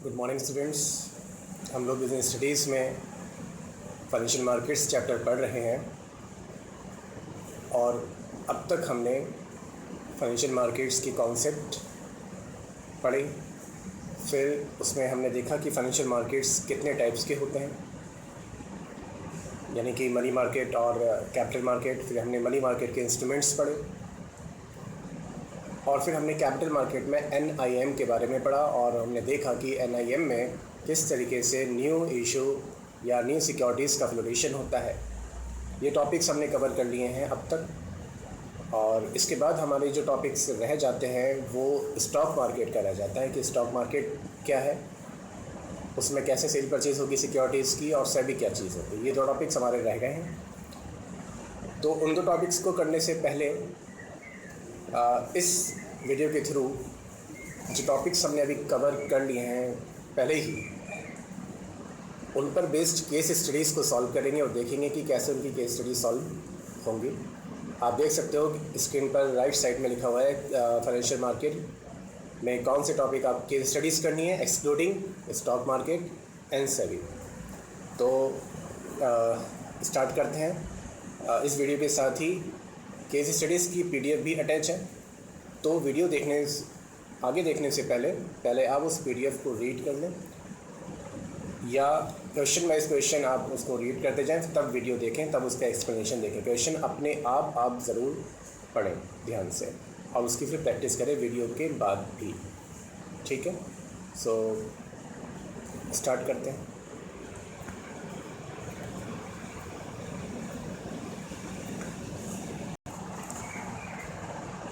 Good morning students. हम लोग business studies में फाइनेंशियल मार्केट्स चैप्टर पढ़ रहे हैं और अब तक हमने फाइनेंशियल मार्केट्स की कॉन्सेप्ट पढ़ी। फिर उसमें हमने देखा कि फाइनेंशियल मार्केट्स कितने टाइप्स के होते हैं, यानी कि मनी मार्केट और कैपिटल मार्केट। फिर हमने मनी मार्केट के इंस्ट्रूमेंट्स पढ़े और फिर हमने कैपिटल मार्केट में NIM के बारे में पढ़ा और हमने देखा कि NIM में किस तरीके से न्यू इशू या न्यू सिक्योरिटीज़ का फ्लोरेशन होता है। ये टॉपिक्स हमने कवर कर लिए हैं अब तक। और इसके बाद हमारे जो टॉपिक्स रह जाते हैं वो स्टॉक मार्केट का रह जाता है कि स्टॉक मार्केट क्या है, उसमें कैसे सेल परचेज़ होगी सिक्योरिटीज़ की, और सेबी क्या चीज़ होती है। ये दो टॉपिक्स हमारे रह गए हैं। तो उन दो टॉपिक्स को करने से पहले इस वीडियो के थ्रू जो टॉपिक्स हमने अभी कवर कर लिए हैं पहले ही, उन पर बेस्ड केस स्टडीज़ को सॉल्व करेंगे और देखेंगे कि कैसे उनकी केस स्टडी सॉल्व होंगी। आप देख सकते हो स्क्रीन पर राइट साइड में लिखा हुआ है फाइनेंशियल मार्केट में कौन से टॉपिक आप केस स्टडीज़ करनी है, excluding stock market and SEBI. तो स्टार्ट करते हैं। इस वीडियो के साथ ही केस स्टडीज़ की PDF भी अटैच है, तो वीडियो आगे देखने से पहले आप उस PDF को रीड कर लें या क्वेश्चन वाइज क्वेश्चन आप उसको रीड करते जाएं, तब वीडियो देखें, तब उसका एक्सप्लेनेशन देखें। क्वेश्चन अपने आप ज़रूर पढ़ें ध्यान से और उसकी फिर प्रैक्टिस करें वीडियो के बाद भी। ठीक है, सो स्टार्ट करते हैं।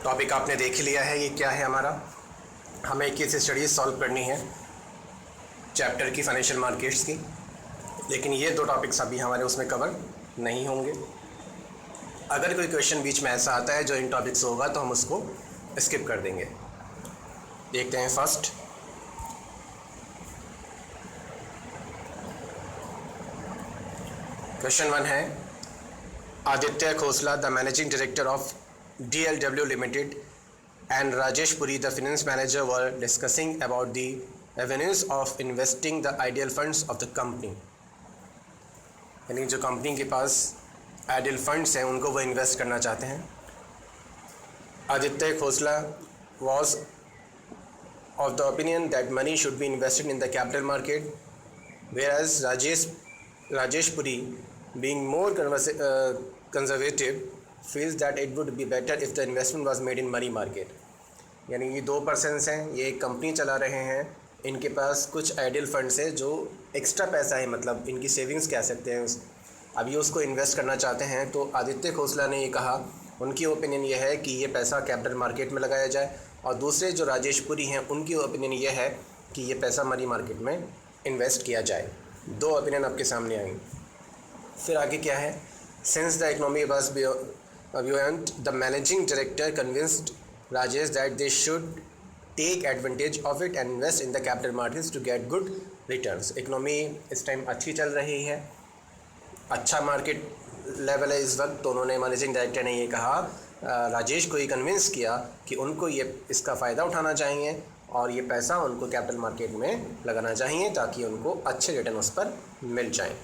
टॉपिक आपने देख लिया है, ये क्या है हमारा। हमें केस स्टडीज सॉल्व करनी है चैप्टर की फाइनेंशियल मार्केट्स की, लेकिन ये दो टॉपिक्स अभी हमारे उसमें कवर नहीं होंगे। अगर कोई क्वेश्चन बीच में ऐसा आता है जो इन टॉपिक्स होगा तो हम उसको स्किप कर देंगे। देखते हैं फर्स्ट। क्वेश्चन 1 है, Aditya Khosla the managing director of DLW Limited and Rajesh Puri the finance manager were discussing about the avenues of investing the ideal funds of the company। यानी जो कंपनी के पास आइडियल फंड्स हैं उनको वो इन्वेस्ट करना चाहते हैं। Aditya Khosla was of the opinion that money should be invested in the capital market, whereas Rajesh Puri, being more conservative, feels that it would be better if the investment was made in money market। यानी ये दो persons हैं, ये एक company चला रहे हैं, इनके पास कुछ आइडियल फंड्स है जो एक्स्ट्रा पैसा है, मतलब इनकी सेविंग्स कह सकते हैं, अब ये उसको इन्वेस्ट करना चाहते हैं। तो आदित्य खोसला ने ये कहा, उनकी ओपिनियन ये है कि ये पैसा कैपिटल मार्केट में लगाया जाए, और दूसरे जो राजेश पुरी हैं उनकी ओपिनियन ये है कि ये पैसा मनी मार्केट में इन्वेस्ट किया जाए। दो ओपिनियन आपके सामने आएंगे। फिर आगे क्या है, since the economy was buoyant, the managing director convinced Rajesh that they should take advantage of it and invest in the capital markets to get good returns। Economy इस टाइम अच्छी चल रही है, अच्छा मार्केट लेवल है इस वक्त। तो उन्होंने मैनेजिंग डायरेक्टर ने ये कहा, राजेश को ये कन्विंस किया कि उनको ये इसका फ़ायदा उठाना चाहिए और ये पैसा उनको कैपिटल मार्केट में लगाना चाहिए ताकि उनको अच्छे रिटर्न उस पर मिल जाएँ।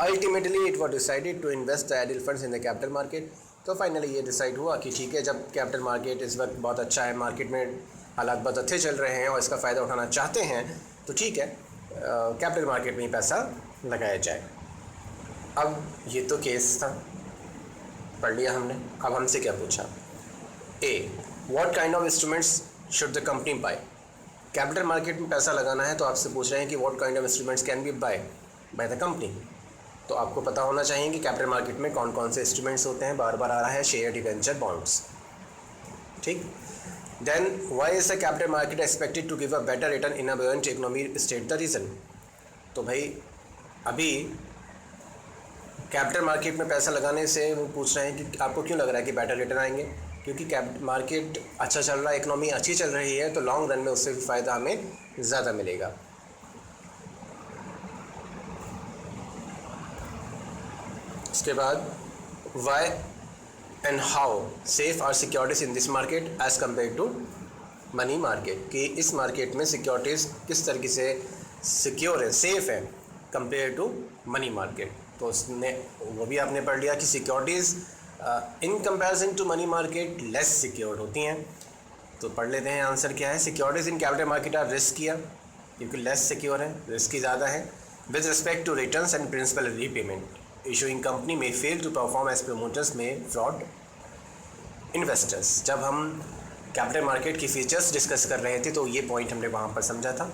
Ultimately it was decided to invest the ideal funds in the capital market. तो फाइनली ये डिसाइड हुआ कि ठीक है, जब कैपिटल मार्केट इस वक्त बहुत अच्छा है, मार्केट में हालात बहुत अच्छे चल रहे हैं और इसका फ़ायदा उठाना चाहते हैं, तो ठीक है कैपिटल मार्केट में ही पैसा लगाया जाए। अब ये तो केस था, पढ़ लिया हमने। अब हमसे क्या पूछा, a what kind of instruments should the company buy. Capital market में पैसा लगाना है तो आपसे पूछ रहे हैं कि what kind of instruments can be by the company. तो आपको पता होना चाहिए कि कैपिटल मार्केट में कौन कौन से इंस्ट्रूमेंट्स होते हैं। बार बार आ रहा है शेयर, डिवेंचर, बॉन्ड्स। ठीक, then why is the capital market expected to give a better return in a buoyant economy, state the reason. तो भाई अभी कैपिटल मार्केट में पैसा लगाने से वो पूछ रहे हैं कि आपको क्यों लग रहा है कि बेटर रिटर्न आएंगे, क्योंकि मार्केट अच्छा चल रहा है, इकोनॉमी अच्छी चल रही है, तो लॉन्ग रन में उससे भी फ़ायदा हमें ज़्यादा मिलेगा। उसके बाद why and how safe are securities in this market as compare to money market, कि इस मार्केट में सिक्योरिटीज़ किस तरीके से सिक्योर है, सेफ़ है कंपेयर टू मनी मार्केट। तो उसने वो भी आपने पढ़ लिया कि securities in comparison to money market less secure होती हैं। तो पढ़ लेते हैं आंसर क्या है। Securities in capital market are riskier, क्योंकि लेस सिक्योर है, रिस्की ज़्यादा है। With respect to returns and principal repayment issuing company may fail to perform as promoters may fraud investors. जब हम कैपिटल मार्केट की फीचर्स डिस्कस कर रहे थे तो ये पॉइंट हमने वहाँ पर समझा था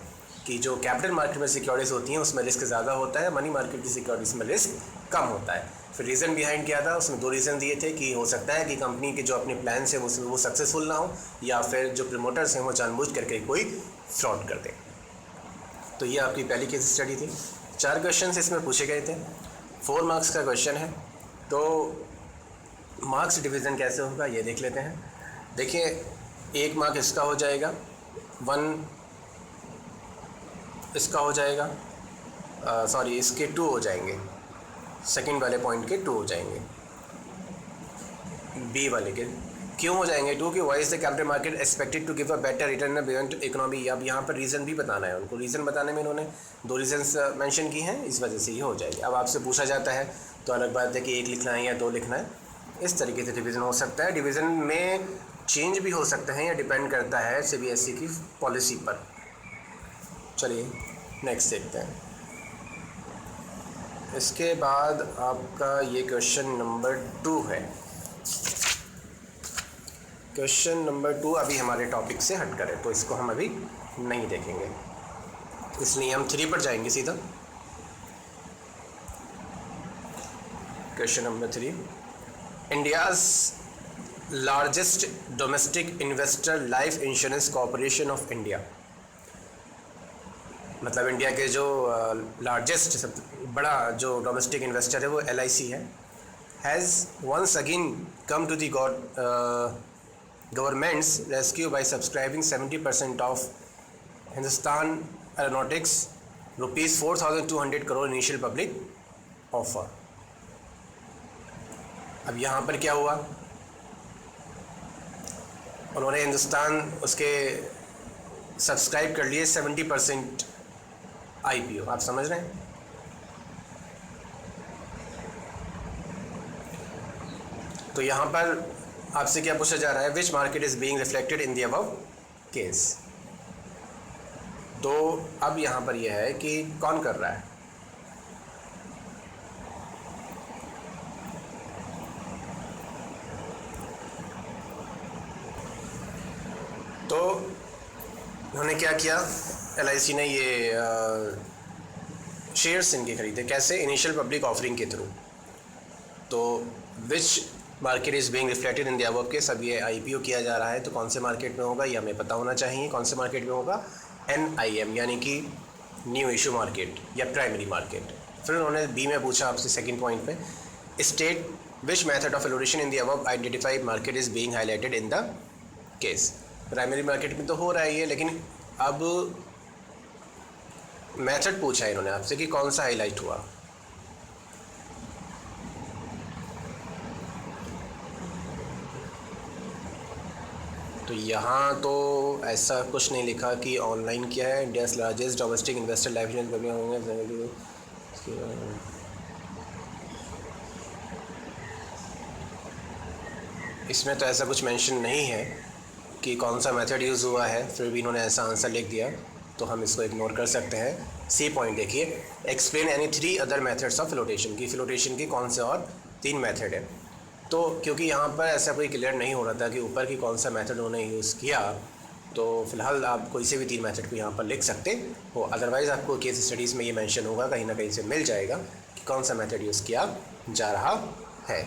कि जो कैपिटल मार्केट में सिक्योरिटीज़ होती हैं उसमें रिस्क ज़्यादा होता है, मनी मार्केट की सिक्योरिटीज़ में रिस्क कम होता है। फिर रीज़न बिहाइंड क्या था, उसमें 2 रीज़न दिए थे कि हो सकता है कि कंपनी के जो अपने प्लान है वो सक्सेसफुल ना हो, या फिर जो प्रमोटर्स हैं वो जानबूझ करके कोई फ्रॉड कर दे। तो ये आपकी पहली केस स्टडी थी। 4 क्वेश्चन इसमें पूछे गए थे, 4 मार्क्स का क्वेश्चन है। तो मार्क्स डिवीज़न कैसे होगा ये देख लेते हैं। देखिए 1 मार्क इसका हो जाएगा, 1 इसका हो जाएगा, सॉरी इसके 2 हो जाएंगे, सेकंड वाले पॉइंट के 2 हो जाएंगे, बी वाले के क्यों हो जाएंगे 2 कि why is the capital market expected to give a better return beyond economy. अब यहाँ पर रीज़न भी बताना है उनको, रीज़न बताने में इन्होंने 2 रीजन्स मेंशन की हैं, इस वजह से ये हो जाएगी। अब आपसे पूछा जाता है तो अलग बात है कि 1 लिखना है या 2 लिखना है, इस तरीके से डिवीज़न हो सकता है। डिवीज़न में चेंज भी हो सकते हैं या डिपेंड करता है CBSE की पॉलिसी पर। चलिए नेक्स्ट देखते हैं। इसके बाद आपका ये क्वेश्चन नंबर 2 है। क्वेश्चन नंबर 2 अभी हमारे टॉपिक से हट कर है, तो इसको हम अभी नहीं देखेंगे, इसलिए हम 3 पर जाएंगे सीधा। Question number 3, India's largest domestic investor life insurance corporation of India, मतलब इंडिया के जो लार्जेस्ट सब बड़ा जो डोमेस्टिक इन्वेस्टर है वो LIC है, has once again come to the government's rescue by subscribing 70% of Hindustan Aeronautics ₹4,200 crore initial public offer. अब यहाँ पर क्या हुआ, उन्होंने हिंदुस्तान उसके सब्सक्राइब कर लिए 70% IPO, आप समझ रहे हैं। तो यहाँ पर आपसे क्या पूछा जा रहा है, which market is being reflected in the above case. तो अब यहाँ पर यह है कि कौन कर रहा है, तो उन्होंने क्या किया, LIC ने ये शेयर्स इनके खरीदे, कैसे, इनिशियल पब्लिक ऑफरिंग के थ्रू। तो which market is being reflected in the above case, अब ये IPO किया जा रहा है, तो कौन से मार्केट में होगा ये हमें पता होना चाहिए। कौन से मार्केट में होगा, NIM यानी कि न्यू इशू मार्केट या प्राइमरी मार्केट। फिर उन्होंने B में पूछा आपसे सेकंड पॉइंट पे, state which method of allocation in the above identified market is being highlighted in the case. Primary market में तो हो रहा है ये, लेकिन अब मेथड पूछा है इन्होंने आपसे कि कौन सा हाईलाइट हुआ। तो यहाँ तो ऐसा कुछ नहीं लिखा कि ऑनलाइन क्या है, India's largest domestic investor life insurance होंगे, इसमें तो ऐसा कुछ मेंशन नहीं है कि कौन सा मेथड यूज़ हुआ है, फिर भी इन्होंने ऐसा आंसर लिख दिया, तो हम इसको इग्नोर कर सकते हैं। C पॉइंट देखिए, explain any 3 other methods of flotation की, फ्लोटेशन की कौन से और 3 मेथड है। तो क्योंकि यहाँ पर ऐसा कोई क्लियर नहीं हो रहा था कि ऊपर की कौन सा मेथड उन्होंने यूज़ किया, तो फिलहाल आप कोई से भी 3 मेथड को यहाँ पर लिख सकते हो। अदरवाइज़ आपको केस स्टडीज़ में ये मेंशन होगा, कहीं ना कहीं से मिल जाएगा कि कौन सा मेथड यूज़ किया जा रहा है।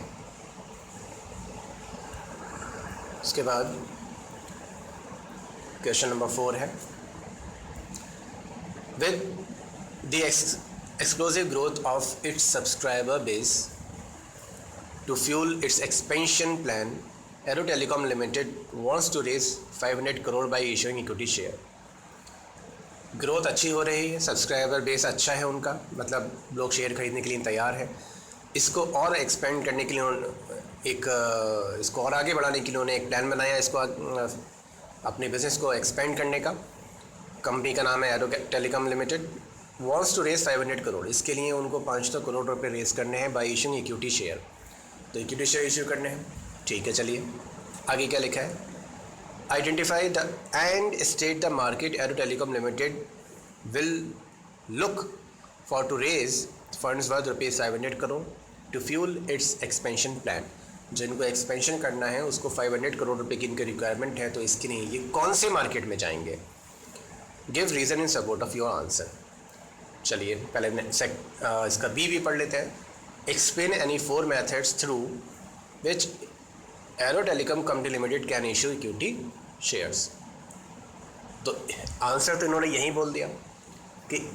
उसके बाद क्वेश्चन नंबर 4 है, with the explosive growth of its subscriber base to fuel its expansion plan, Aero Telecom Limited wants to raise 500 crore by issuing equity share. Growth अच्छी हो रही है, सब्सक्राइबर बेस अच्छा है उनका, मतलब लोग शेयर खरीदने के लिए तैयार है। इसको और एक्सपेंड करने के लिए इसको और आगे बढ़ाने के लिए उन्होंने एक प्लान बनाया, इसको अपने बिजनेस को एक्सपेंड करने का। कंपनी का नाम है Aero Telecom Limited, wants to raise 500 crore. इसके लिए उनको 500 करोड़ रुपये रेज करने हैं बाई इशूइंग इक्विटी शेयर। तो इक्विटी शेयर इशू करने हैं, ठीक है। चलिए आगे क्या लिखा है, identify the and state the market Aero Telecom Limited will look for to raise funds worth ₹500 crore to fuel its expansion plan. जिनको एक्सपेंशन करना है उसको 500 करोड़ रुपए की इनकी रिक्वायरमेंट है, तो इसके लिए ये कौन से मार्केट में जाएंगे। Give reason in support of your answer. चलिए पहले इसका बी पढ़ लेते हैं। Explain any 4 methods through which arrow telecom company limited can issue equity shares. तो आंसर तो इन्होंने यही बोल दिया कि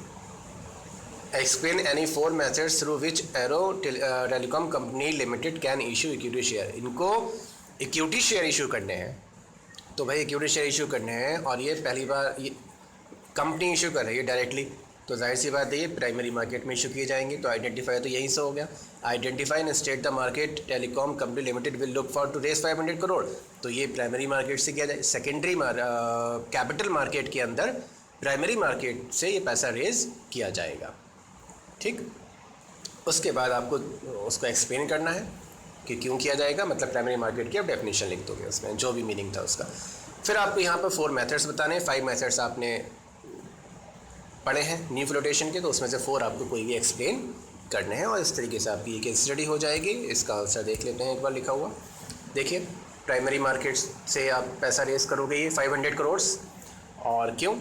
explain any 4 methods through which arrow telecom company limited can issue equity share. इनको इक्विटी शेयर इशू करने हैं, तो भाई इक्विटी शेयर इशू करने हैं और ये पहली बार ये कंपनी इशू कर रही है डायरेक्टली, तो जाहिर सी बात है ये प्राइमरी मार्केट में इशू किए जाएंगे। तो आइडेंटिफाई तो यहीं से हो गया, identify and state the market telecom company limited will look for to raise 500 crore. तो ये प्राइमरी मार्केट से किया जाए, सेकेंडरी कैपिटल मार्केट के अंदर प्राइमरी मार्केट से ये पैसा रेज किया जाएगा, ठीक। उसके बाद आपको उसको एक्सप्लेन करना है कि क्यों किया जाएगा, मतलब प्राइमरी मार्केट की आप डेफिनेशन लिख दोगे उसमें जो भी मीनिंग था उसका। फिर आपको यहाँ पर 4 मेथड्स बताने हैं। 5 मेथड्स आपने पढ़े हैं न्यू फ्लोटेशन के, तो उसमें से 4 आपको कोई भी एक्सप्लेन करने हैं और इस तरीके से आपकी एक स्टडी हो जाएगी। इसका आंसर देख लेते हैं एक बार लिखा हुआ। देखिए प्राइमरी मार्केट से आप पैसा रेज करोगे ये 500 करोड़, और क्यों।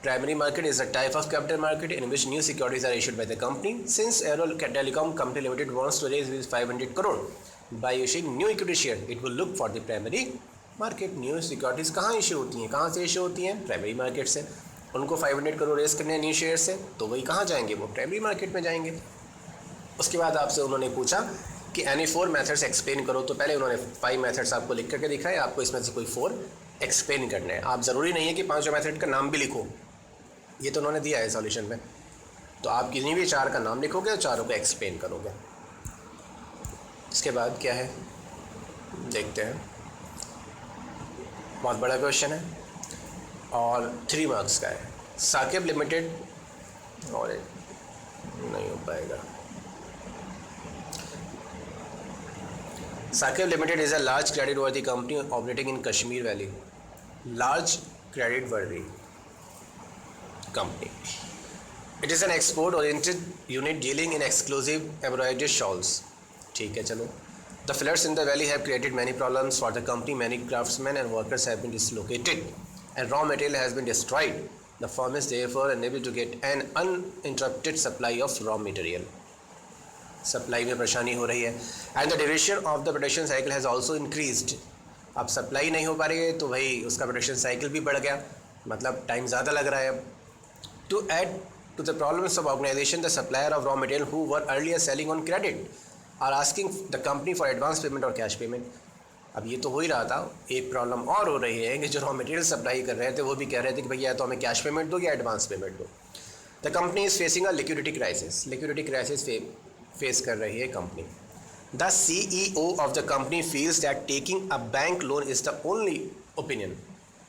Primary market is a type of capital market in which new securities are issued by the company. Since Aero Telecom Company Limited wants to raise 500 crore by issuing new equity share, it will look for the primary market. New securities कहाँ issue होती हैं, कहाँ से issue होती हैं, primary market से। उनको 500 crore raise करने हैं न्यू शेयर से, तो वही कहाँ जाएंगे, वो प्राइमरी मार्केट में जाएंगे। उसके बाद आपसे उन्होंने पूछा कि एनी 4 मेथड्स एक्सप्लेन करो, तो पहले उन्होंने 5 मेथड्स आपको लिख करके दिखाए, आपको इसमें से कोई 4 एक्सप्लेन करने हैं। आप ज़रूरी नहीं है कि 5 मेथड का नाम भी लिखो, ये तो उन्होंने दिया है सॉल्यूशन में, तो आप किन्हीं भी 4 का नाम लिखोगे और 4 को एक्सप्लेन करोगे। इसके बाद क्या है देखते हैं, बहुत बड़ा क्वेश्चन है और 3 मार्क्स का है। साकिब लिमिटेड, और नहीं हो पाएगा। Saqib limited is a large credit worthy company operating in Kashmir valley. Large credit worthy company. It is an export-oriented unit dealing in exclusive embroidered shawls. ठीक है, चलो। The floods in the valley have created many problems for the company. Many craftsmen and workers have been dislocated, and raw material has been destroyed. The firm is therefore unable to get an uninterrupted supply of raw material. Supply में परेशानी हो रही है। And the duration of the production cycle has also increased. अब supply नहीं हो पा रही है तो भाई उसका प्रोडक्शन साइकिल भी बढ़ गया, मतलब टाइम ज़्यादा लग रहा है अब। To add to the problems of organization, the supplier of raw material who were earlier selling on credit are asking the company for advance payment or cash payment. अब ये तो हो ही रहा था, एक प्रॉब्लम और हो रही है कि जो रॉ मटेरियल सप्लाई कर रहे थे वो भी कह रहे थे कि भैया तो हमें कैश पेमेंट दो या एडवांस पेमेंट दो। The company is facing a liquidity crisis. Liquidity crisis face कर रही है company. The CEO of the company feels that taking a bank loan is the only opinion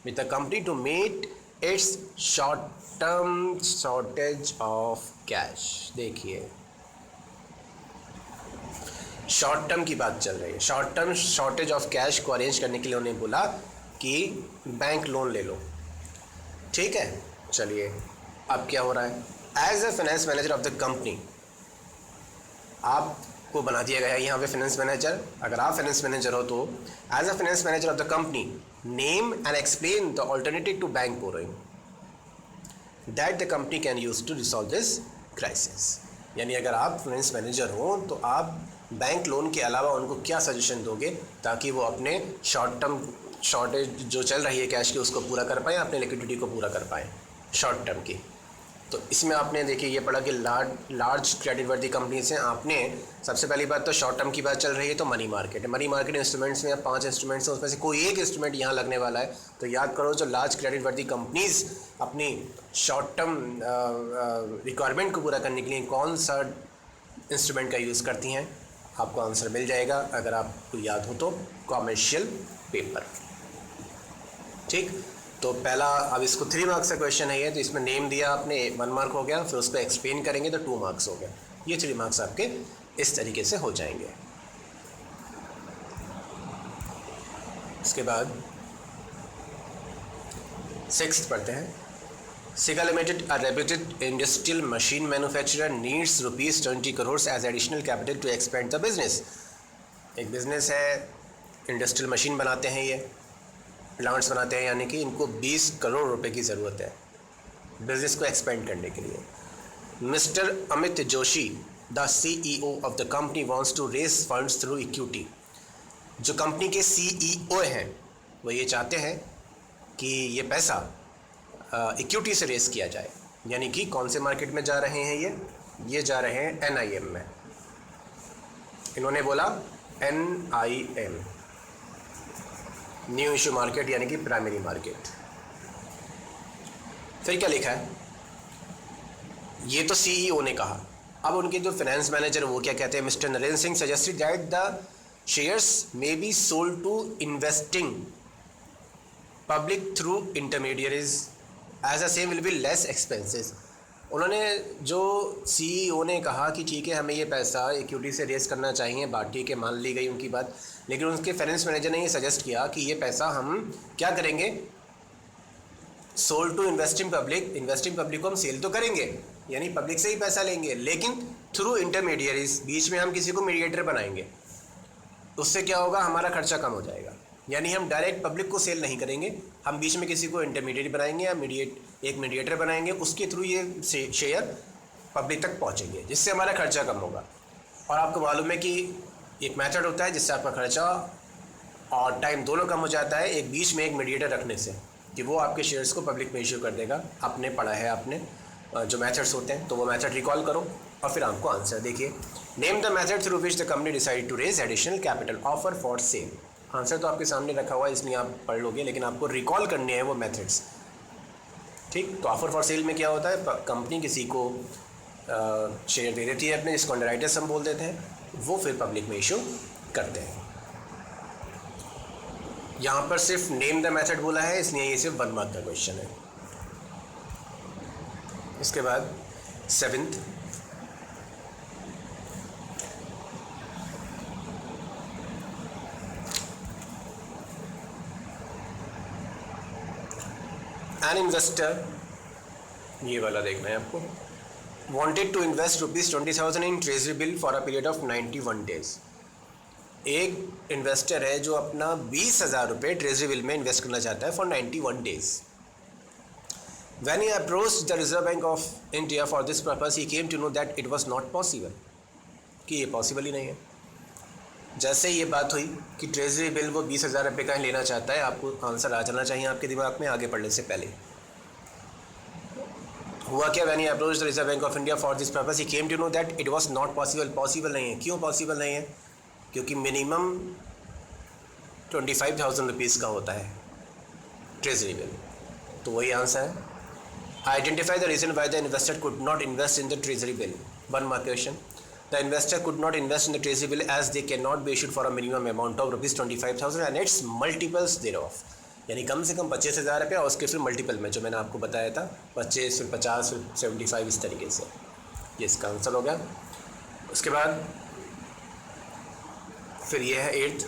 with the company to meet its short-term shortage of cash। देखिए short term की बात चल रही है, short term shortage of cash को arrange करने के लिए उन्हें बोला कि बैंक लोन ले लो, ठीक है। चलिए अब क्या हो रहा है, as a finance manager of the company आपको बना दिया गया है यहाँ पे फाइनेंस मैनेजर। अगर आप फाइनेंस मैनेजर हो तो as a finance manager of the company name and explain the alternative to bank borrowing that the company can use to resolve this crisis. यानी अगर आप फाइनेंस मैनेजर हो तो आप बैंक लोन के अलावा उनको क्या सजेशन दोगे ताकि वो अपने शॉर्ट टर्म शॉर्टेज जो चल रही है कैश की उसको पूरा कर पाएँ, अपने लिक्विडिटी को पूरा कर पाएँ शॉर्ट टर्म की। तो इसमें आपने देखिए ये पढ़ा कि लार्ज क्रेडिट वर्दी कंपनीज हैं। आपने सबसे पहली बात तो शॉर्ट टर्म की बात चल रही है तो मनी मार्केट है। मनी मार्केट इंस्ट्रूमेंट्स में 5 इंस्ट्रूमेंट्स हैं, उसमें से कोई एक इंस्ट्रूमेंट यहाँ लगने वाला है। तो याद करो जो लार्ज क्रेडिट वर्दी कंपनीज अपनी शॉर्ट टर्म रिक्वायरमेंट को पूरा करने के लिए कौन सा इंस्ट्रूमेंट का यूज़ करती हैं, आपको आंसर मिल जाएगा अगर आपको याद हो तो, कॉमर्शियल पेपर, ठीक। तो पहला, अब इसको 3 मार्क्स का क्वेश्चन है ये, तो इसमें नेम दिया आपने 1 मार्क हो गया, फिर उसको एक्सप्लेन करेंगे तो 2 मार्क्स हो गया। ये 3 मार्क्स आपके इस तरीके से हो जाएंगे। इसके बाद 6th पढ़ते हैं। Sega Limited, a reputed industrial machine manufacturer, needs ₹20 crores as additional capital to expand the business. एक बिजनेस है, इंडस्ट्रियल मशीन बनाते हैं, ये प्लांट्स बनाते हैं, यानी कि इनको 20 करोड़ रुपए की ज़रूरत है बिजनेस को एक्सपेंड करने के लिए। Mister Amit Joshi, the CEO of the company, wants to raise funds through equity. जो कंपनी के CEO हैं वो ये चाहते हैं कि ये पैसा इक्विटी से रेस किया जाए। यानी कि कौन से मार्केट में जा रहे हैं ये जा रहे हैं NIM में। इन्होंने बोला NIM, न्यू इशू मार्केट, यानी कि प्राइमरी मार्केट। फिर क्या लिखा है, ये तो CEO ने कहा। अब उनके जो फाइनेंस मैनेजर वो क्या कहते हैं, mister Narendra Singh suggested that the shares may be sold to investing public through intermediaries as a same will be less expenses. उन्होंने, जो CEO ने कहा कि ठीक है हमें ये पैसा इक्विटी से रेस करना चाहिए, बात ठीक है, मान ली गई उनकी बात, लेकिन उनके फाइनेंस मैनेजर ने ये सजेस्ट किया कि ये पैसा हम क्या करेंगे, सोल्ड टू इन्वेस्टिंग पब्लिक को हम सेल तो करेंगे, यानी पब्लिक से ही पैसा लेंगे, लेकिन थ्रू इंटरमीडियरीज, बीच में हम किसी को मीडिएटर बनाएंगे। उससे क्या होगा, हमारा खर्चा कम हो जाएगा। यानी हम डायरेक्ट पब्लिक को सेल नहीं करेंगे, हम बीच में किसी को इंटरमीडिएट बनाएंगे या एक मीडिएटर बनाएंगे, उसके थ्रू ये शेयर पब्लिक तक पहुंचेंगे, जिससे हमारा खर्चा कम होगा। और आपको मालूम है कि एक मेथड होता है जिससे आपका खर्चा और टाइम दोनों कम हो जाता है, एक बीच में एक मीडिएटर रखने से, कि वो आपके शेयर्स को पब्लिक में इश्यू कर देगा। आपने पढ़ा है, आपने जो मेथड्स होते हैं, तो वो मेथड रिकॉल करो और फिर आपको आंसर देखिए। Name the method through which the company decide to raise additional capital, offer for sale. Answer तो आपके सामने रखा हुआ है, इसलिए आप पढ़ लोगे, लेकिन आपको रिकॉल करने हैं वो मेथड्स। ठीक, तो ऑफर फॉर सेल में क्या होता है, कंपनी किसी को शेयर दे देती है अपने, जिसको अंडरराइटर्स हम बोल देते हैं, वो फिर पब्लिक में इशू करते हैं। यहाँ पर सिर्फ नेम द मेथड बोला है, इसलिए ये सिर्फ 1 मार्क का क्वेश्चन है। इसके बाद 7th, एन इन्वेस्टर, ये वाला देखना है आपको, wanted to invest ₹20,000 in treasury bill for a period of 91 days. एक इन्वेस्टर है जो अपना 20,000 रुपये ट्रेजरी बिल में इन्वेस्ट करना चाहता है for 91 days. When he approached the Reserve Bank of India for this purpose, he came to know that it was not possible, कि ये पॉसिबल ही नहीं है। जैसे ये बात हुई कि ट्रेजरी बिल वो 20,000 रुपये का ही लेना चाहता है, आपको आंसर आ जाना चाहिए आपके दिमाग में आगे पढ़ने से पहले। हुआ क्या, when he approached the Reserve Bank of India for this purpose, he came to know that it was not possible. Possible नहीं है, क्यों पॉसिबल नहीं है, क्योंकि मिनिमम 25,000 रुपीज़ का होता है ट्रेजरी बिल, तो वही आंसर है। Identify the reason why the investor could not invest in the treasury bill. 1 mark question. The investor could not invest in the treasury bill as they cannot be issued for a minimum amount of ₹25,000 and its multiples thereof. यानी कम से कम 25,000 रुपये और उसके फिर multiple में, जो मैंने आपको बताया था, 25, फिर 50, फिर 75, इस तरीके से। ये इसका आंसर हो गया। उसके बाद फिर ये है 8th,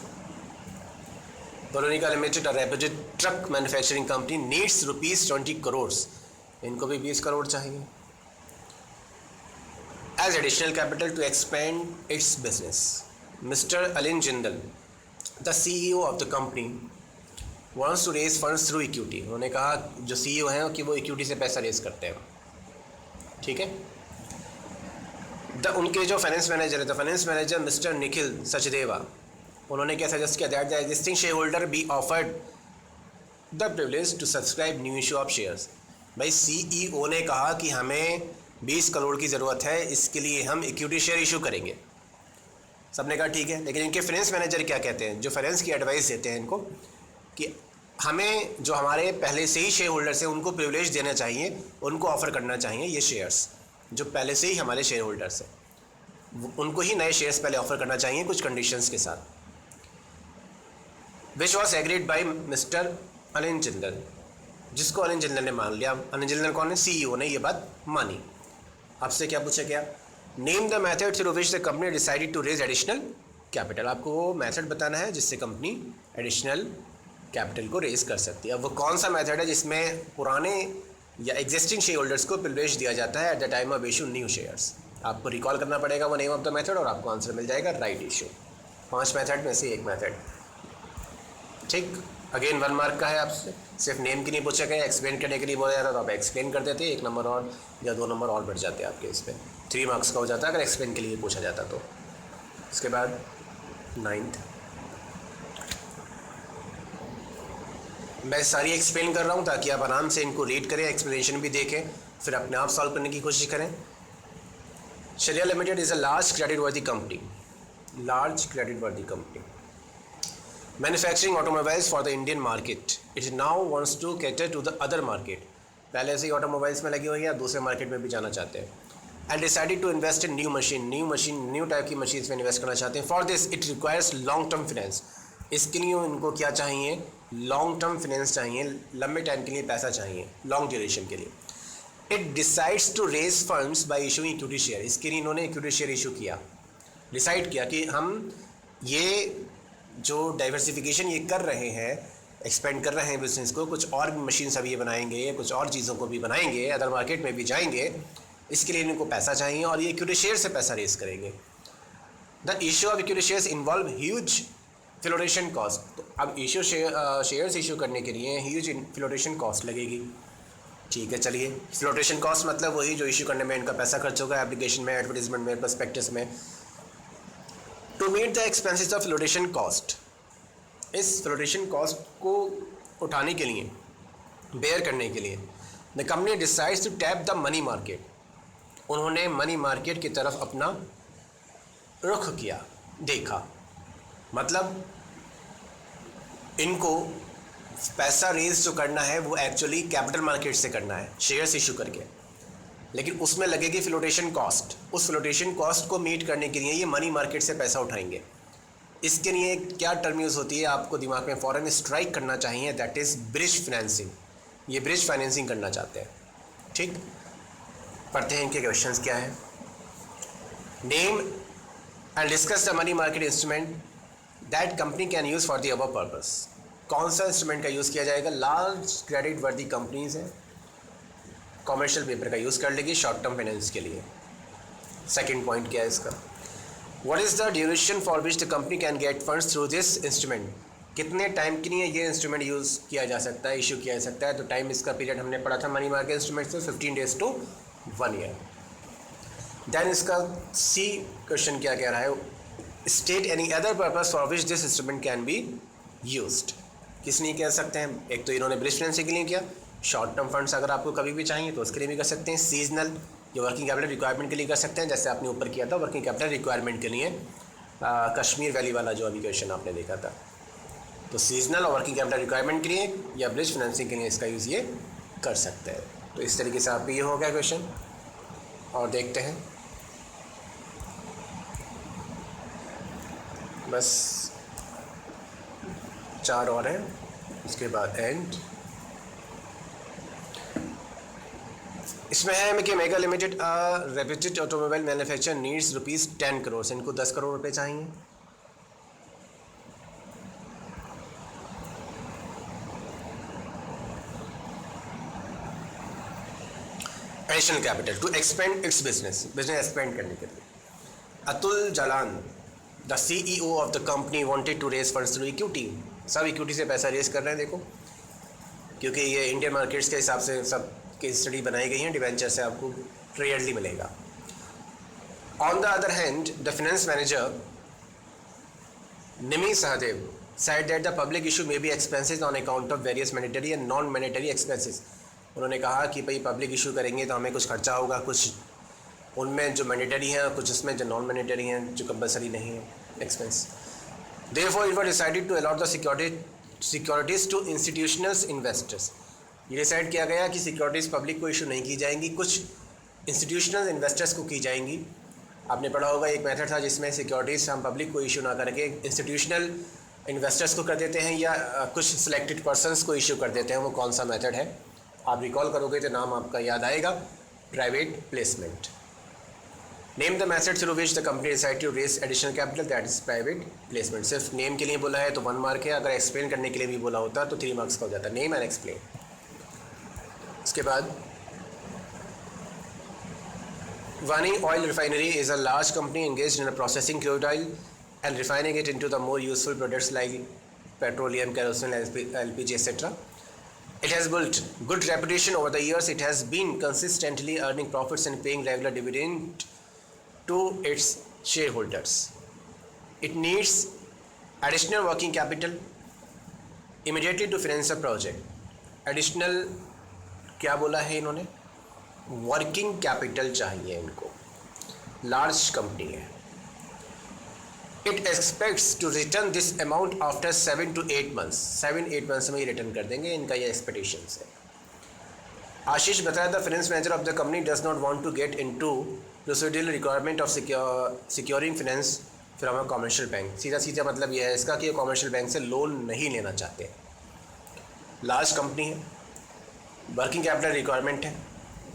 Veronica Limited, a reputed truck manufacturing company, needs ₹20 crores. इनको भी 20 करोड़ चाहिए as additional capital to expand its business. Mr. Alin Jindal, the CEO of the company, wants to raise funds through equity. उन्होंने कहा, जो CEO हैं कि वो equity से पैसा रेज करते हैं, ठीक है। उनके जो फाइनेंस मैनेजर है, the finance manager mister Nikhil Sachdeva, उन्होंने क्या सजेस्ट किया, that the existing share holder be offered the privilege to subscribe new issue of shares. भाई CEO ने कहा कि हमें 20 करोड़ की ज़रूरत है, इसके लिए हम इक्विटी शेयर इशू करेंगे। सबने कहा ठीक है, लेकिन इनके फाइनेंस मैनेजर क्या कहते हैं, जो फाइनेंस की एडवाइस देते हैं इनको, कि हमें जो हमारे पहले से ही शेयर होल्डर्स हैं उनको प्रिविलेज देना चाहिए, उनको ऑफ़र करना चाहिए ये शेयर्स, जो पहले से ही हमारे शेयर होल्डर्स हैं उनको ही नए शेयर्स पहले ऑफ़र करना चाहिए कुछ कंडीशंस के साथ। Which was agreed by mister Anil Jindal. जिसको अर्निंग जनरल ने मान लिया। अर्निंग जनरल कौन है? CEO ने ये बात मानी। आपसे क्या पूछा गया? Name the method through which the company decided to raise additional capital. आपको वो मेथड बताना है जिससे कंपनी एडिशनल कैपिटल को रेज कर सकती है। अब वो कौन सा मेथड है जिसमें पुराने या एग्जिस्टिंग शेयर होल्डर्स को प्रिविलेज दिया जाता है at the time of issue new shares. आपको रिकॉल करना पड़ेगा वो नेम ऑफ द मेथड और आपको आंसर मिल जाएगा राइट इशू। 5 मेथड में से एक मेथड। ठीक, अगेन 1 मार्क का है। आपसे सिर्फ नेम की नहीं पूछा गया, एक्सप्लेन करने के लिए बोला जाता तो आप एक्सप्लेन कर देते, 1 नंबर और या 2 नंबर और बढ़ जाते आपके इस पर। 3 मार्क्स का हो जाता अगर एक्सप्लेन के लिए पूछा जाता तो। इसके बाद 9th, मैं सारी एक्सप्लेन कर रहा हूँ ताकि आप आराम से इनको रीड करें, एक्सप्लेनेशन भी देखें, फिर अपने आप सॉल्व करने की कोशिश करें। Shariya limited is a large credit worthy company. Large credit worthy company manufacturing automobiles for the Indian market. It now wants to cater to the other market. पहले से ही ऑटोमोबाइल्स में लगी हुई है, दूसरे मार्केट में भी जाना चाहते हैं। And decided to invest in new type की मशीन्स में इन्वेस्ट करना चाहते हैं। For this it requires long term finance. इसके लिए इनको क्या चाहिए? लॉन्ग टर्म फाइनेंस चाहिए, लंबे टाइम के लिए पैसा चाहिए, लॉन्ग ड्यूरेशन के लिए। It decides to raise funds by issuing equity share. इसके लिए इन्होंने इक्विटी शेयर इशू किया, डिसाइड किया कि हम ये जो डाइवर्सिफिकेशन ये कर रहे हैं, एक्सपेंड कर रहे हैं बिजनेस को, कुछ और भी मशीन्स अभी ये बनाएंगे, कुछ और चीज़ों को भी बनाएंगे, अदर मार्केट में भी जाएंगे, इसके लिए इनको पैसा चाहिए और ये इक्विटी शेयर से पैसा रेज करेंगे। The issue of equity shares involve huge flotation cost. तो अब इशू शेयर्स इशू करने के लिए ह्यूज फ्लोटेशन कॉस्ट लगेगी। ठीक है, चलिए, फ्लोटेशन कॉस्ट मतलब वही जो इशू करने में इनका पैसा खर्च होगा, एप्लीकेशन में, एडवर्टीजमेंट में, प्रोस्पेक्टस में। To meet the expenses of flotation cost, इस फ्लोटेशन कॉस्ट को उठाने के लिए, बेयर करने के लिए, the company decides to tap the money market. उन्होंने मनी मार्केट की तरफ अपना रुख किया, देखा। मतलब इनको पैसा रेज जो करना है वो एक्चुअली कैपिटल मार्केट से करना है, शेयर्स इशू करके, लेकिन उसमें लगेगी फ्लोटेशन कॉस्ट। उस फ्लोटेशन कॉस्ट को मीट करने के लिए ये मनी मार्केट से पैसा उठाएंगे। इसके लिए क्या टर्म यूज़ होती है आपको दिमाग में फ़ौरन स्ट्राइक करना चाहिए, दैट इज़ ब्रिज फाइनेंसिंग। ये ब्रिज फाइनेंसिंग करना चाहते हैं। ठीक, पढ़ते हैं इनके क्वेश्चंस क्या है। Name and discuss the money market instrument that company can use for the above purpose. कौन सा इंस्ट्रूमेंट का यूज़ किया जाएगा? लार्ज क्रेडिट वर्दी कंपनीज हैं, कॉमर्शियल पेपर का यूज़ कर लेगी शॉर्ट टर्म फाइनेंस के लिए। सेकंड पॉइंट क्या है इसका? What is the duration for which the company can get funds through this instrument. कितने टाइम के लिए ये इंस्ट्रूमेंट यूज़ किया जा सकता है, इशू किया जा सकता है? तो टाइम इसका पीरियड हमने पढ़ा था मनी मार्केट इंस्ट्रूमेंट से 15 days to 1 year। देन इसका सी क्वेश्चन क्या कह रहा है? State any other purpose for which this instrument can be used. किस लिए कह सकते हैं? एक तो इन्होंने ब्रिज फाइनेंसिंग के लिए किया, शॉर्ट टर्म फंड्स अगर आपको कभी भी चाहिए तो उसके लिए भी कर सकते हैं, सीजनल या वर्किंग कैपिटल रिक्वायरमेंट के लिए कर सकते हैं, जैसे आपने ऊपर किया था वर्किंग कैपिटल रिक्वायरमेंट के लिए कश्मीर वैली वाला जो अभी क्वेश्चन आपने देखा था। तो सीजनल और वर्किंग कैपिटल रिक्वायरमेंट के लिए या ब्रिज फाइनेंसिंग के लिए इसका यूज़ ये कर सकते हैं। तो इस तरीके से आप ये हो गया क्वेश्चन। और देखते हैं, बस 4 और हैं, उसके बाद एंड। इसमें है कि Mega Limited reputed automobile manufacture needs ₹10 crore. इनको 10 करोड़ रुपए चाहिए। Additional capital to expand its business expand करने के लिए। Atul Jalan the CEO of the company wanted to raise funds through equity. सब इक्विटी से पैसा रेज कर रहे हैं, देखो, क्योंकि ये इंडियन मार्केट्स के हिसाब से सब की स्टडी बनाई गई है, डिवेंचर से आपको रेयरली मिलेगा। On the other hand the finance manager Nimi Sahdev said that the public issue may be expenses on account of various mandatory and non mandatory expenses। उन्होंने कहा कि भाई पब्लिक इशू करेंगे तो हमें कुछ खर्चा होगा, कुछ उनमें जो मैंडेटरी हैं, कुछ उसमें जो नॉन मैंडेटरी हैं, जो कंपलसरी नहीं है expense. Therefore, it was decided to allot the securities to institutional investors। ये डिसाइड किया गया कि सिक्योरिटीज़ पब्लिक को इशू नहीं की जाएंगी, कुछ इंस्टीट्यूशनल इन्वेस्टर्स को की जाएंगी। आपने पढ़ा होगा एक मेथड था जिसमें सिक्योरिटीज़ हम पब्लिक को इशू ना करके इंस्टीट्यूशनल इन्वेस्टर्स को कर देते हैं या कुछ सिलेक्टेड पर्सनस को इश्यू कर देते हैं, वो कौन सा मेथड है? आप रिकॉल करोगे तो नाम आपका याद आएगा, private placement. Name the method through which the company decide to raise additional capital, that is private placement. सिर्फ नेम के लिए बोला है तो 1 मार्क है, अगर एक्सप्लेन करने के लिए भी बोला होता तो 3 मार्क्स का हो जाता, नेम एंड एक्सप्लेन। उसके बाद Vani Oil Refinery is a large company engaged in processing crude oil and refining it into the more useful products like petroleum, kerosene, LPG, etc. It has built good reputation over the years. It has been consistently earning profits and paying regular dividend to its shareholders. It needs additional working capital immediately to finance the project. Additional क्या बोला है इन्होंने? Working capital चाहिए इनको, large company है। It expects to return this amount after 7 to 8 months, 7-8 months में ही return कर देंगे, इनका ये एक्सपेक्टेशंस है। आशीष बताया the finance manager of the company does not want to get into procedural requirement of securing finance from a commercial bank. सीधा सीधा मतलब यह है इसका कि कमर्शियल बैंक से लोन नहीं लेना चाहते। लार्ज कंपनी है, वर्किंग कैपिटल रिक्वायरमेंट है।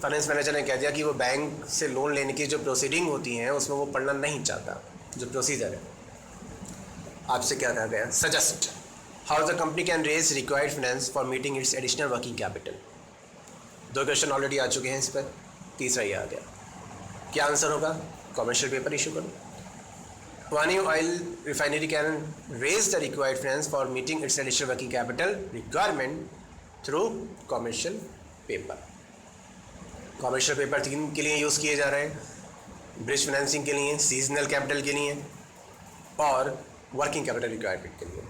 फाइनेंस मैनेजर ने कह दिया कि वो बैंक से लोन लेने की जो प्रोसीडिंग होती हैं उसमें वो पढ़ना नहीं चाहता, जो प्रोसीजर है। आपसे क्या कहा गया? Suggest how the company can raise required finance for meeting its additional working capital. 2 question already आ चुके हैं इस पर, तीसरा ये आ गया। क्या आंसर होगा? कॉमर्शियल पेपर इशू करो। Vani Oil Refinery can raise the required finance for meeting its additional working capital requirement through commercial paper. Commercial paper 3 के लिए यूज़ किए जा रहे हैं, ब्रिज फाइनेंसिंग के लिए, सीजनल कैपिटल के लिए और वर्किंग कैपिटल रिक्वायरमेंट के लिए।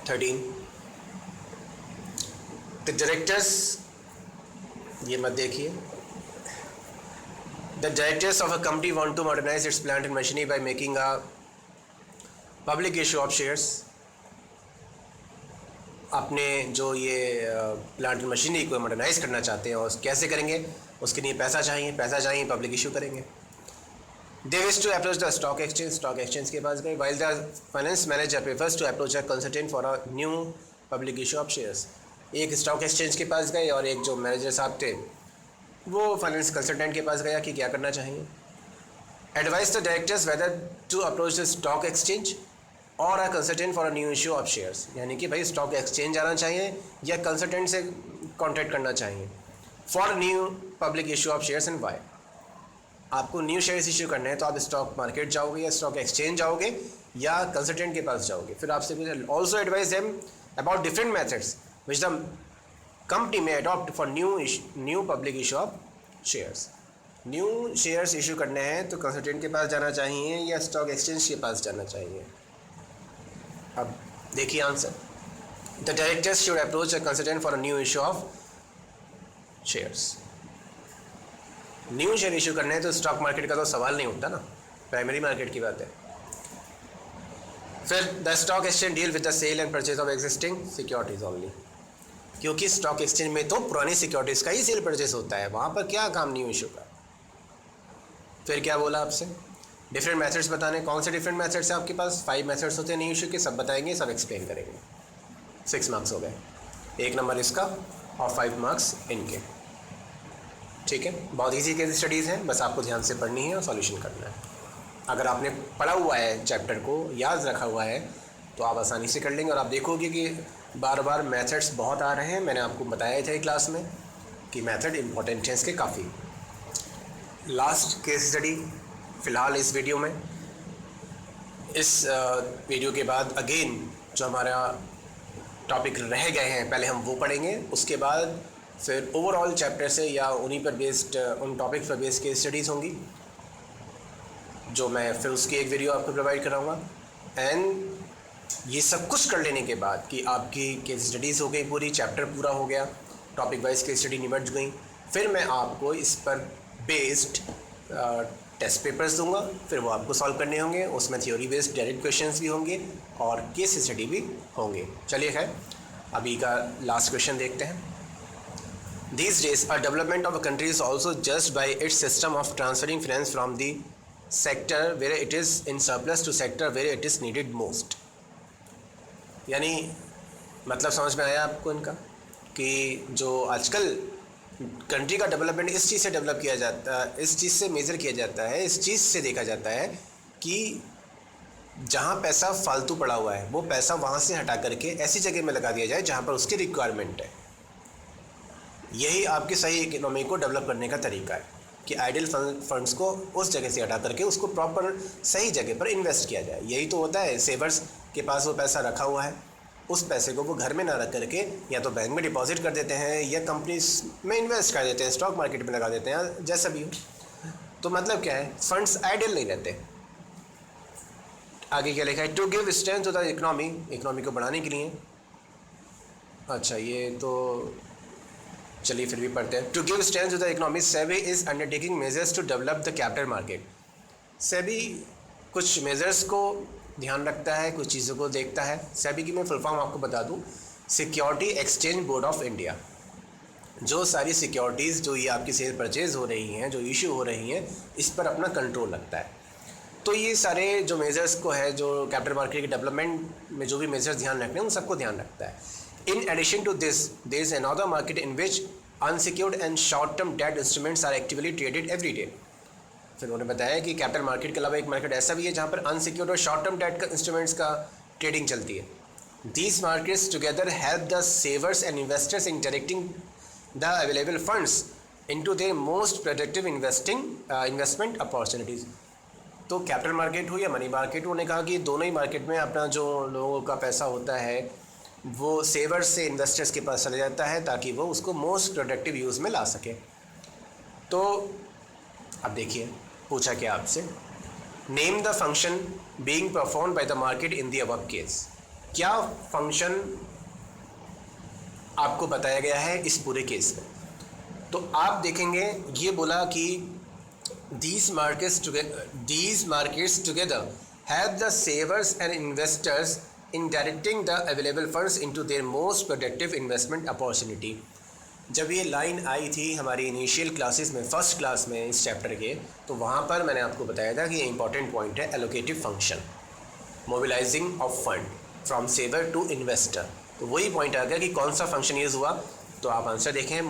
13 द डायरेक्टर्स, ये मत देखिए, the directors of a company want to modernise its plant and machinery by making a public issue of shares. अपने जो ये प्लांट एंड मशीनरी को मॉडर्नाइज करना चाहते हैं, और कैसे करेंगे? उसके लिए पैसा चाहिए, पब्लिक इशू करेंगे। They wish to approach the stock exchange के पास गए। While the finance manager prefers to approach a consultant for a new public issue of shares. एक स्टॉक एक्सचेंज के पास गए और एक जो मैनेजर साहब थे वो फाइनेंस कंसल्टेंट के पास गया कि क्या करना चाहिए। Advise the directors whether to approach the stock exchange or a consultant for a new issue of shares, यानी कि भाई स्टॉक एक्सचेंज जाना चाहिए या कंसल्टेंट से कॉन्टैक्ट करना चाहिए for new public issue of shares and why. आपको न्यू शेयर्स इशू करने हैं तो आप स्टॉक मार्केट जाओगे या स्टॉक एक्सचेंज जाओगे या कंसल्टेंट के पास जाओगे। फिर आपसे कुछ also advise them about different methods which the company may adopt for new public issue of shares. New shares issue करने हैं तो कंसल्टेंट के पास जाना चाहिए या स्टॉक एक्सचेंज के पास जाना चाहिए। अब देखिए answer, the directors should approach a consultant for a new issue of shares. New share issue करने हैं तो स्टॉक मार्केट का तो सवाल नहीं उठता ना, प्राइमरी मार्केट की बात है। फिर the stock exchange deal with the sale and purchase of existing securities only, क्योंकि स्टॉक एक्सचेंज में तो पुरानी सिक्योरिटीज़ का ही सेल परचेज होता है, वहाँ पर क्या काम न्यू इशू का। फिर क्या बोला आपसे? डिफरेंट मेथड्स बताने। कौन से डिफरेंट मेथड्स हैं आपके पास? 5 मेथड्स होते हैं न्यू इशू के, सब बताएंगे, सब एक्सप्लेन करेंगे। 6 मार्क्स हो गए, 1 नंबर इसका और 5 मार्क्स इनके। ठीक है, बहुत ईजी केस स्टडीज़ हैं, बस आपको ध्यान से पढ़नी है और सॉल्यूशन करना है। अगर आपने पढ़ा हुआ है, चैप्टर को याद रखा हुआ है, तो आप आसानी से कर लेंगे। और आप देखोगे कि बार बार मेथड्स बहुत आ रहे हैं। मैंने आपको बताया था क्लास में कि मेथड इम्पोर्टेंट है इसके काफ़ी। लास्ट केस स्टडी फ़िलहाल इस वीडियो में, इस वीडियो के बाद अगेन जो हमारा टॉपिक रह गए हैं पहले हम वो पढ़ेंगे, उसके बाद फिर ओवरऑल चैप्टर से या उन्हीं पर बेस्ड, उन टॉपिक पर बेस्ड केस स्टडीज़ होंगी जो मैं फिर उसकी एक वीडियो आपको प्रोवाइड कराऊंगा। एंड ये सब कुछ कर लेने के बाद कि आपकी केस स्टडीज़ हो गई, पूरी चैप्टर पूरा हो गया, टॉपिक वाइज केस स्टडी निपट गई, फिर मैं आपको इस पर बेस्ड टेस्ट पेपर्स दूंगा, फिर वो आपको सॉल्व करने होंगे। उसमें थ्योरी बेस्ड डायरेक्ट क्वेश्चंस भी होंगे और केस स्टडी भी होंगे। चलिए खैर अभी का लास्ट क्वेश्चन देखते हैं। These days, a development of a country is also judged by its system of transferring finance from the sector where it is in surplus to sector where it is needed most. यानी मतलब समझ में आया आपको इनका, कि जो आजकल कंट्री का डेवलपमेंट इस चीज़ से डेवलप किया जाता है, इस चीज़ से मेज़र किया जाता है, इस चीज़ से देखा जाता है कि जहाँ पैसा फालतू पड़ा हुआ है वो पैसा वहाँ से हटा करके ऐसी जगह में लगा दिया जाए जहाँ पर उसकी रिक्वायरमेंट है। यही आपकी सही इकोनॉमी को डेवलप करने का तरीका है कि आइडियल फंड्स को उस जगह से हटा करके उसको प्रॉपर सही जगह पर इन्वेस्ट किया जाए। यही तो होता है, सेवर्स के पास वो पैसा रखा हुआ है, उस पैसे को वो घर में ना रख करके या तो बैंक में डिपॉजिट कर देते हैं या कंपनीज में इन्वेस्ट कर देते हैं, स्टॉक मार्केट में लगा देते हैं, जैसा भी हो। तो मतलब क्या है, फंड्स आइडियल नहीं रहते। आगे क्या लिखा है, to give strength to the economy, economy को बढ़ाने के लिए। अच्छा ये तो चलिए फिर भी पढ़ते हैं। To give strength to the economy SEBI is undertaking measures to develop the capital market. SEBI कुछ मेजर्स को ध्यान रखता है, कुछ चीज़ों को देखता है। सेबी की मैं फुल फॉर्म आपको बता दूं, security exchange board of India. जो सारी सिक्योरिटीज़ जो ये आपकी सेल परचेज हो रही हैं, जो इशू हो रही हैं, इस पर अपना कंट्रोल रखता है। तो ये सारे जो मेजर्स को है, जो कैपिटल मार्केट के डेवलपमेंट में जो भी मेजर्स ध्यान रखने हैं, उन सबको ध्यान रखता है। In addition to this, there is another market in which unsecured and short-term debt instruments are actively traded every day. फिर उन्होंने बताया कि कैपिटल मार्केट के अलावा एक मार्केट ऐसा भी है जहाँ पर अनसिक्योर्ड और शॉर्ट टर्म डेट इंस्ट्रूमेंट्स का ट्रेडिंग चलती है। These markets together help the savers and investors in directing the available funds into their most productive investment opportunities. तो कैपिटल मार्केट हो या मनी मार्केट, उन्होंने कहा कि दोनों ही मार्केट में अपना जो लोगों का पैसा होता है वो सेवर्स से इन्वेस्टर्स के पास चला जाता है ताकि वो उसको मोस्ट प्रोडक्टिव यूज़ में ला सके। तो अब देखिए पूछा क्या आपसे, name the function being performed by the market in the above case. क्या फंक्शन आपको बताया गया है इस पूरे केस में? तो आप देखेंगे ये बोला कि these markets together help the savers and investors in directing the available funds into their most productive investment opportunity। जब ये लाइन आई थी हमारी इनिशियल क्लासेस में, फर्स्ट क्लास में इस चैप्टर के, तो वहाँ पर मैंने आपको बताया था कि ये इंपॉर्टेंट पॉइंट है allocative function, mobilising of fund from saver to investor. तो वही पॉइंट आ गया कि कौन सा फंक्शन यूज़ हुआ। तो आप आंसर देखें,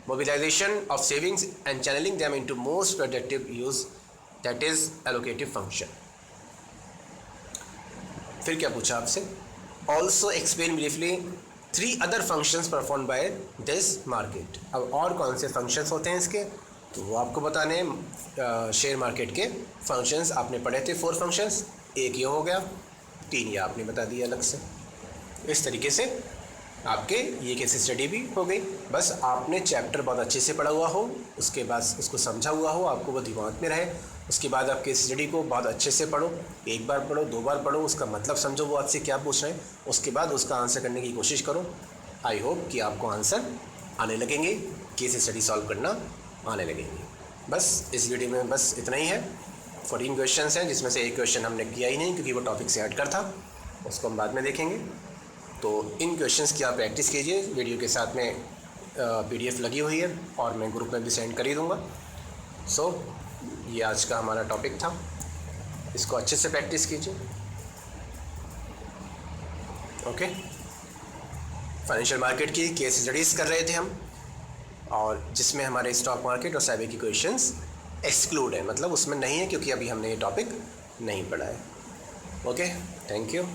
mobilization of savings and channeling them into most productive use, that is allocative function। फिर क्या पूछा आपसे, also explain briefly 3 other functions performed by this market। अब और कौन से functions होते हैं इसके, तो वो आपको बताने हैं। शेयर मार्केट के functions आपने पढ़े थे 4 functions, एक ये हो गया, 3 ये आपने बता दिया अलग से। इस तरीके से आपके ये केस स्टडी भी हो गई। बस आपने चैप्टर बहुत अच्छे से पढ़ा हुआ हो, उसके बाद उसको समझा हुआ हो, आपको वो दिमाग में रहे। उसके बाद आप केस स्टडी को बहुत अच्छे से पढ़ो, 1 बार पढ़ो, 2 बार पढ़ो, उसका मतलब समझो वो आपसे क्या पूछ रहे हैं, उसके बाद उसका आंसर करने की कोशिश करो। आई होप कि आपको आंसर आने लगेंगे, केस स्टडी सॉल्व करना आने लगेंगे। बस इस वीडियो में बस इतना ही है। 14 क्वेश्चन हैं जिसमें से एक क्वेश्चन हमने किया ही नहीं क्योंकि वो टॉपिक से हट कर था, उसको हम बाद में देखेंगे। तो इन क्वेश्चंस की आप प्रैक्टिस कीजिए। वीडियो के साथ में PDF लगी हुई है और मैं ग्रुप में भी सेंड कर ही दूँगा। सो ये आज का हमारा टॉपिक था, इसको अच्छे से प्रैक्टिस कीजिए। ओके, फाइनेंशियल मार्केट की केस स्टडीज़ कर रहे थे हम, और जिसमें हमारे स्टॉक मार्केट और सेबी की क्वेश्चंस एक्सक्लूड है, मतलब उसमें नहीं है क्योंकि अभी हमने ये टॉपिक नहीं पढ़ा है। Okay, thank you.